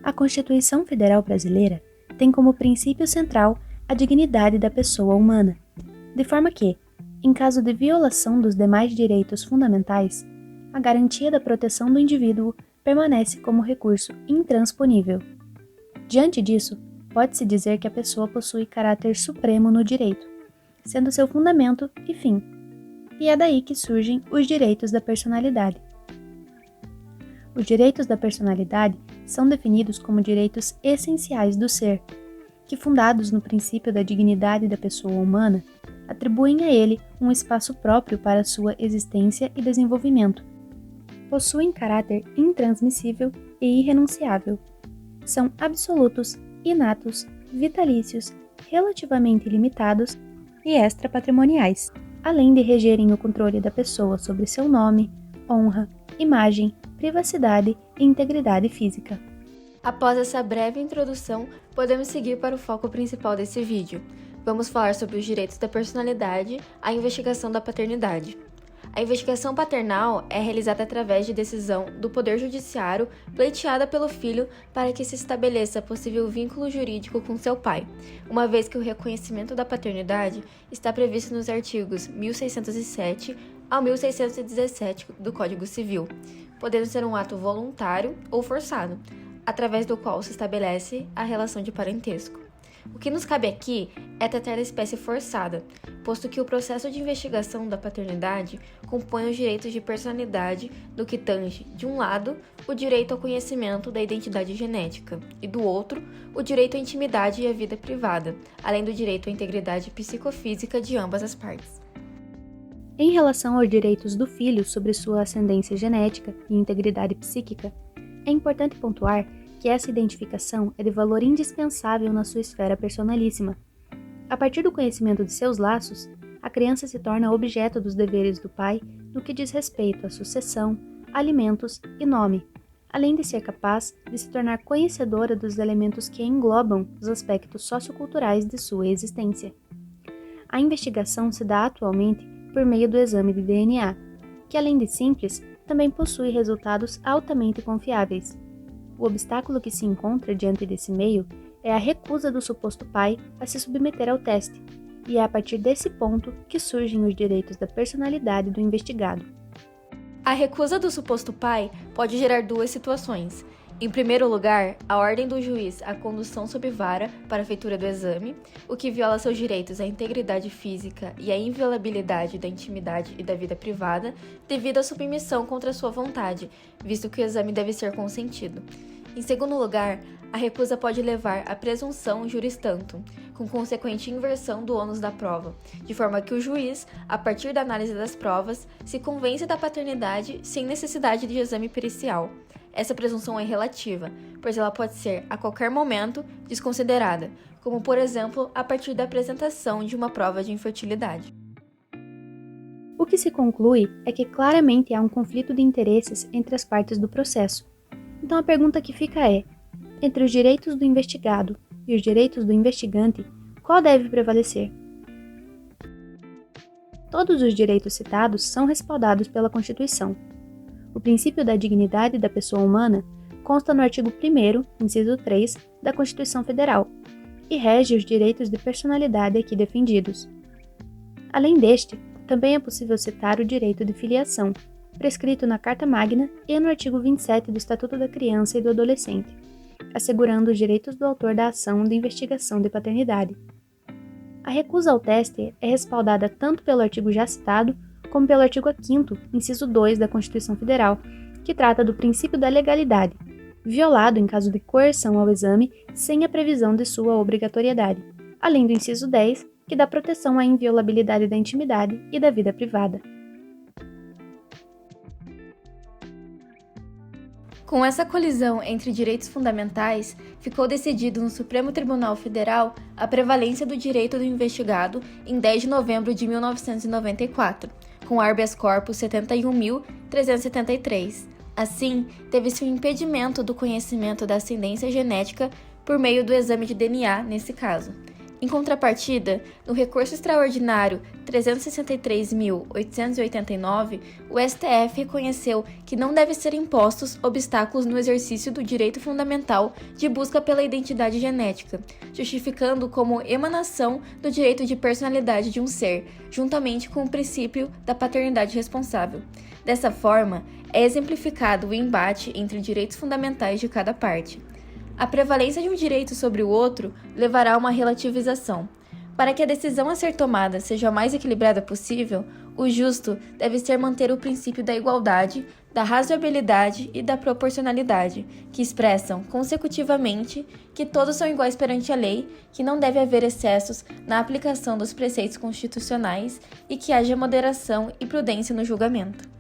A Constituição Federal Brasileira tem como princípio central a dignidade da pessoa humana, de forma que, em caso de violação dos demais direitos fundamentais, a garantia da proteção do indivíduo permanece como recurso intransponível. Diante disso, pode-se dizer que a pessoa possui caráter supremo no direito, sendo seu fundamento e fim, e é daí que surgem os direitos da personalidade. Os direitos da personalidade são definidos como direitos essenciais do ser, que, fundados no princípio da dignidade da pessoa humana, atribuem a ele um espaço próprio para sua existência e desenvolvimento. Possuem caráter intransmissível e irrenunciável. São absolutos, inatos, vitalícios, relativamente limitados e extrapatrimoniais, além de regerem o controle da pessoa sobre seu nome, honra, imagem, privacidade e integridade física. Após essa breve introdução, podemos seguir para o foco principal desse vídeo. Vamos falar sobre os direitos da personalidade, a investigação da paternidade. A investigação paternal é realizada através de decisão do Poder Judiciário pleiteada pelo filho para que se estabeleça possível vínculo jurídico com seu pai, uma vez que o reconhecimento da paternidade está previsto nos artigos 1607 ao 1617 do Código Civil, podendo ser um ato voluntário ou forçado, através do qual se estabelece a relação de parentesco. O que nos cabe aqui é tratar da espécie forçada, posto que o processo de investigação da paternidade compõe os direitos de personalidade do que tange, de um lado, o direito ao conhecimento da identidade genética e, do outro, o direito à intimidade e à vida privada, além do direito à integridade psicofísica de ambas as partes. Em relação aos direitos do filho sobre sua ascendência genética e integridade psíquica, é importante pontuar que essa identificação é de valor indispensável na sua esfera personalíssima. A partir do conhecimento de seus laços, a criança se torna objeto dos deveres do pai no que diz respeito à sucessão, alimentos e nome, além de ser capaz de se tornar conhecedora dos elementos que englobam os aspectos socioculturais de sua existência. A investigação se dá atualmente por meio do exame de DNA, que além de simples, também possui resultados altamente confiáveis. O obstáculo que se encontra diante desse meio é a recusa do suposto pai a se submeter ao teste, e é a partir desse ponto que surgem os direitos da personalidade do investigado. A recusa do suposto pai pode gerar duas situações. Em primeiro lugar, a ordem do juiz à condução sob vara para a feitura do exame, o que viola seus direitos à integridade física e à inviolabilidade da intimidade e da vida privada, devido à submissão contra sua vontade, visto que o exame deve ser consentido. Em segundo lugar, a recusa pode levar à presunção juris tantum, com consequente inversão do ônus da prova, de forma que o juiz, a partir da análise das provas, se convence da paternidade sem necessidade de exame pericial. Essa presunção é relativa, pois ela pode ser, a qualquer momento, desconsiderada, como, por exemplo, a partir da apresentação de uma prova de infertilidade. O que se conclui é que claramente há um conflito de interesses entre as partes do processo. Então a pergunta que fica é: entre os direitos do investigado e os direitos do investigante, qual deve prevalecer? Todos os direitos citados são respaldados pela Constituição. O princípio da dignidade da pessoa humana consta no artigo 1º, inciso 3, da Constituição Federal, e rege os direitos de personalidade aqui defendidos. Além deste, também é possível citar o direito de filiação, prescrito na Carta Magna e no artigo 27 do Estatuto da Criança e do Adolescente, assegurando os direitos do autor da ação de investigação de paternidade. A recusa ao teste é respaldada tanto pelo artigo já citado, como pelo artigo 5º, inciso 2 da Constituição Federal, que trata do princípio da legalidade, violado em caso de coerção ao exame sem a previsão de sua obrigatoriedade, além do inciso 10, que dá proteção à inviolabilidade da intimidade e da vida privada. Com essa colisão entre direitos fundamentais, ficou decidido no Supremo Tribunal Federal a prevalência do direito do investigado em 10 de novembro de 1994, com habeas corpus 71.373. Assim, teve-se um impedimento do conhecimento da ascendência genética por meio do exame de DNA nesse caso. Em contrapartida, no recurso extraordinário 363.889, o STF reconheceu que não deve ser impostos obstáculos no exercício do direito fundamental de busca pela identidade genética, justificando como emanação do direito de personalidade de um ser, juntamente com o princípio da paternidade responsável. Dessa forma, é exemplificado o embate entre direitos fundamentais de cada parte. A prevalência de um direito sobre o outro levará a uma relativização. Para que a decisão a ser tomada seja a mais equilibrada possível, o justo deve ser manter o princípio da igualdade, da razoabilidade e da proporcionalidade, que expressam, consecutivamente, que todos são iguais perante a lei, que não deve haver excessos na aplicação dos preceitos constitucionais e que haja moderação e prudência no julgamento.